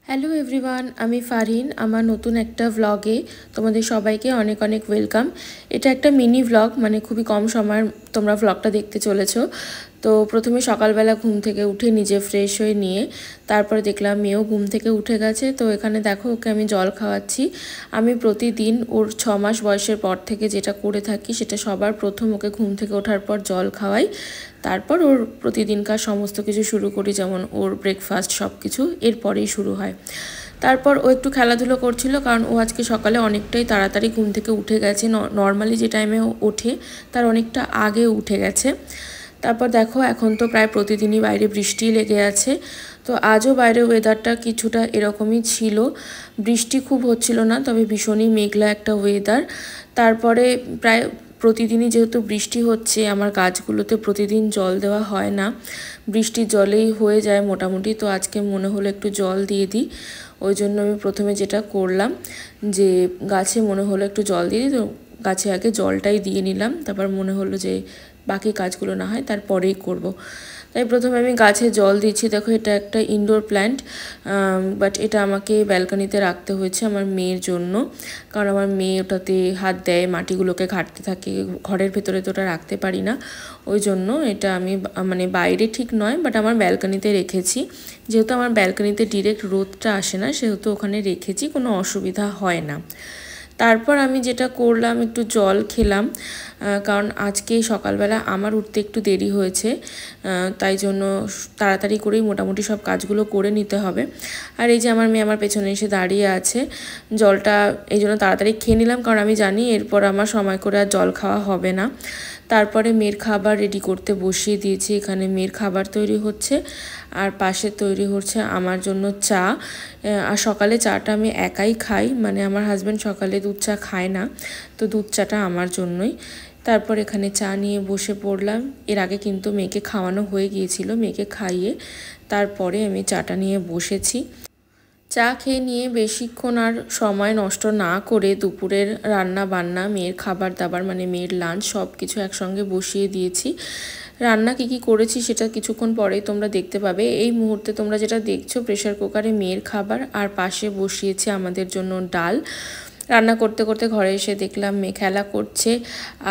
Hello everyone, আমি ফারহিন। আমার নতুন একটা ভ্লগে তোমাদের সবাইকে অনেক অনেক ওয়েলকাম। এটা একটা মিনি ভ্লগ, মানে খুবই কম সময়ের তোমরা ভ্লগটা দেখতে চলেছো। তো প্রথমে সকালবেলা ঘুম থেকে উঠে নিজে ফ্রেশ হয়ে নিয়ে তারপরে দেখলাম মেয়েও ঘুম থেকে উঠে গেছে। তো এখানে দেখো ওকে আমি জল খাওয়াচ্ছি। আমি প্রতিদিন ওর 6 মাস বয়সের পর থেকে যেটা করে থাকি সেটা সবার প্রথম ওকে ঘুম থেকে ওঠার পর জল খাওয়াই, তারপর ওর প্রতিদিনকার সমস্ত কিছু শুরু করি, যেমন ওর ব্রেকফাস্ট সব কিছু এরপরেই শুরু হয়। তারপর ও একটু খেলাধুলো করছিল, কারণ ও আজকে সকালে অনেকটাই তাড়াতাড়ি ঘুম থেকে উঠে গেছে। নর্মালি যে টাইমে ও ওঠে তার অনেকটা আগে উঠে গেছে। তারপর দেখো এখন তো প্রায় প্রতিদিনই বাইরে বৃষ্টি লেগে আছে। তো আজও বাইরে ওয়েদারটা কিছুটা এরকমই ছিল, বৃষ্টি খুব হচ্ছিল না, তবে ভীষণই মেঘলা একটা ওয়েদার। তারপরে প্রায় প্রতিদিনই যেহেতু বৃষ্টি হচ্ছে, আমার গাছগুলোতে প্রতিদিন জল দেওয়া হয় না, বৃষ্টির জলেই হয়ে যায় মোটামুটি। তো আজকে মনে হলো একটু জল দিয়ে দিই, ওই জন্য আমি প্রথমে যেটা করলাম যে গাছে মনে হলো একটু জল দিয়ে দিই, তো গাছে আগে জলটাই দিয়ে নিলাম। তারপর মনে হলো যে বাকি কাজগুলো না হয় তারপরেই করব। তাই প্রথমে আমি গাছে জল দিচ্ছি। দেখো এটা একটা ইনডোর প্ল্যান্ট, বাট এটা আমাকে ব্যালকনিতে রাখতে হয়েছে আমার মেয়ের জন্য, কারণ আমার মেয়ে ওটাতে হাত দেয়, মাটিগুলোকে ঘাঁটতে থাকে, ঘরের ভেতরে তো ওটা রাখতে পারি না। ওই জন্য এটা আমি মানে বাইরে ঠিক নয়, বাট আমার ব্যালকনিতে রেখেছি। যেহেতু আমার ব্যালকনিতে ডিরেক্ট রোদটা আসে না, সেহেতু ওখানে রেখেছি, কোনো অসুবিধা হয় না। তারপর আমি যেটা করলাম একটু জল খেলাম, কারণ আজকে সকালবেলা আমার উঠতে একটু দেরি হয়েছে, তাই জন্য তাড়াতাড়ি করেই মোটামুটি সব কাজগুলো করে নিতে হবে। আর এই যে আমার মেয়ে আমার পেছনে এসে দাঁড়িয়ে আছে, জলটা এই জন্য তাড়াতাড়ি খেয়ে নিলাম, কারণ আমি জানি এরপর আমার সময় করে আর জল খাওয়া হবে না। তারপরে মেয়ের খাবার রেডি করতে বসিয়ে দিয়েছি। এখানে মেয়ের খাবার তৈরি হচ্ছে আর পাশে তৈরি হচ্ছে আমার জন্য চা। আর সকালে চাটা আমি একাই খাই, মানে আমার হাজব্যান্ড সকালে দুধ চা খায় না, তো দুধ চাটা আমার জন্যই। তারপর এখানে চা নিয়ে বসে পড়লাম। এর আগে কিন্তু মেয়েকে খাওয়ানো হয়ে গিয়েছিল, মেয়েকে খাইয়ে তারপরে আমি চাটা নিয়ে বসেছি। চা খেয়ে নিয়ে বেশিক্ষণ আর সময় নষ্ট না করে দুপুরের রান্না বান্না, মেয়ের খাবার দাবার মানে মেয়ের লাঞ্চ সব কিছু একসঙ্গে বসিয়ে দিয়েছি। রান্না কী করেছি সেটা কিছুক্ষণ পরেই তোমরা দেখতে পাবে। এই মুহূর্তে তোমরা যেটা দেখছো প্রেশার কুকারে মেয়ের খাবার, আর পাশে বসিয়েছি আমাদের জন্য ডাল। রান্না করতে করতে ঘরে এসে দেখলাম মেয়ে খেলা করছে,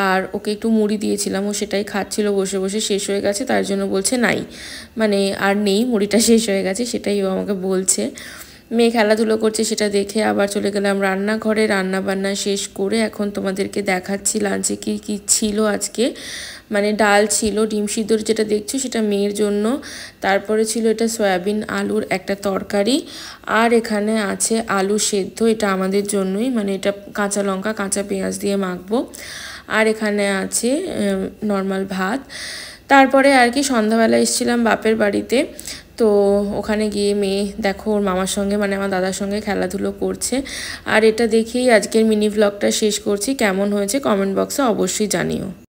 আর ওকে একটু মুড়ি দিয়েছিলাম, ও সেটাই খাচ্ছিল বসে বসে, শেষ হয়ে গেছে, তার জন্য বলছে নাই, মানে আর নেই, মুড়িটা শেষ হয়ে গেছে, সেটাই ও আমাকে বলছে। মেয়ে খেলাধুলো করছে সেটা দেখে আবার চলে গেলাম রান্নাঘরে। রান্না বান্না শেষ করে এখন তোমাদেরকে দেখাচ্ছি লাঞ্চে কী কী ছিল আজকে। মানে ডাল ছিল, ডিম সিদ্ধর যেটা দেখছো সেটা মেয়ের জন্য, তারপরে ছিল এটা সয়াবিন আলুর একটা তরকারি, আর এখানে আছে আলু সেদ্ধ, এটা আমাদের জন্যই, মানে এটা কাঁচা লঙ্কা কাঁচা পেঁয়াজ দিয়ে মাখবো। আর এখানে আছে নর্মাল ভাত। তারপরে আর কি সন্ধ্যাবেলা এসেছিলাম বাপের বাড়িতে, তো ওখানে গিয়ে মেয়ে দেখো ওর মামার সঙ্গে মানে আমার দাদার সঙ্গে খেলাধুলো করছে। আর এটা দেখেই আজকের মিনি ভ্লগটা শেষ করছি। কেমন হয়েছে কমেন্ট বক্সে অবশ্যই জানিও।